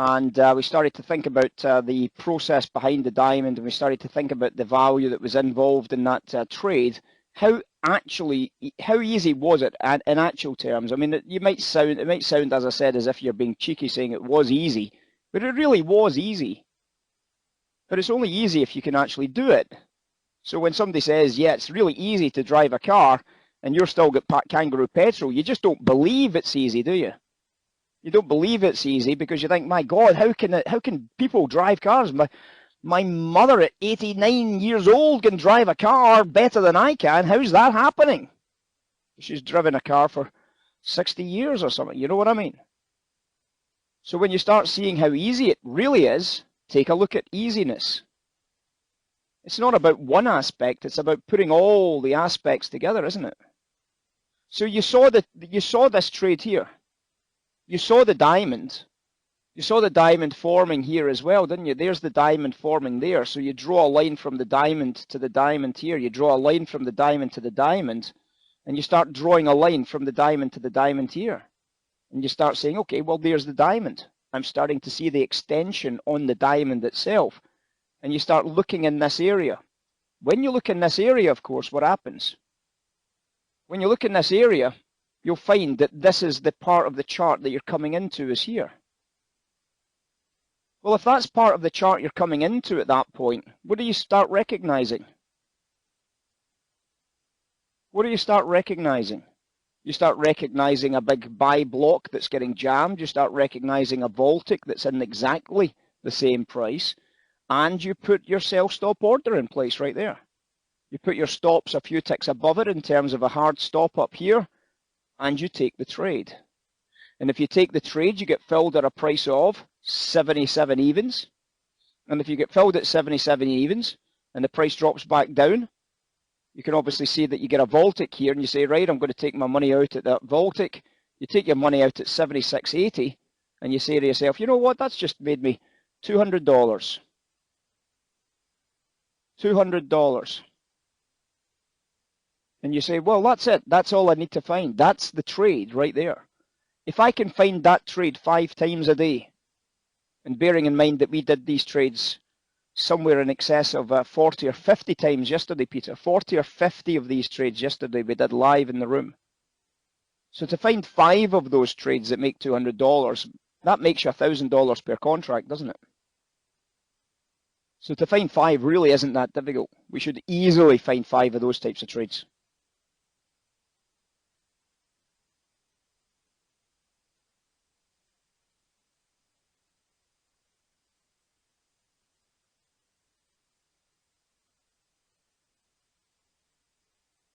and we started to think about the process behind the diamond, and we started to think about the value that was involved in that trade. How easy was it in actual terms? I mean, it might sound, as I said, as if you're being cheeky saying it was easy, but it really was easy. But it's only easy if you can actually do it. So when somebody says, yeah, it's really easy to drive a car, and you're still got kangaroo petrol, you just don't believe it's easy, do you? You don't believe it's easy because you think, my God, how can people drive cars? My mother at 89 years old can drive a car better than I can. How's that happening? She's driven a car for 60 years or something. You know what I mean? So when you start seeing how easy it really is, take a look at easiness. It's not about one aspect, it's about putting all the aspects together, isn't it? So you saw this trade here. You saw the diamond. You saw the diamond forming here as well, didn't you? There's the diamond forming there. So you draw a line from the diamond to the diamond here. You draw a line from the diamond to the diamond, and you start drawing a line from the diamond to the diamond here. And you start saying, okay, well, there's the diamond. I'm starting to see the extension on the diamond itself. And you start looking in this area. When you look in this area, of course, what happens? When you look in this area, you'll find that this is the part of the chart that you're coming into is here. Well, if that's part of the chart you're coming into at that point, what do you start recognizing? What do you start recognizing? You start recognizing a big buy block that's getting jammed. You start recognizing a Baltic that's in exactly the same price. And you put your sell stop order in place right there. You put your stops a few ticks above it in terms of a hard stop up here, and you take the trade. And if you take the trade, you get filled at a price of 77 evens. And if you get filled at 77 evens and the price drops back down, you can obviously see that you get a Baltic here, and you say, right, I'm going to take my money out at that Baltic. You take your money out at 76.80, and you say to yourself, you know what, that's just made me $200. $200. And you say, well, that's it. That's all I need to find. That's the trade right there. If I can find that trade 5 times a day, and bearing in mind that we did these trades somewhere in excess of 40 or 50 times yesterday, Peter, 40 or 50 of these trades yesterday we did live in the room. So to find 5 of those trades that make $200, that makes you $1,000 per contract, doesn't it? So to find 5 really isn't that difficult. We should easily find 5 of those types of trades.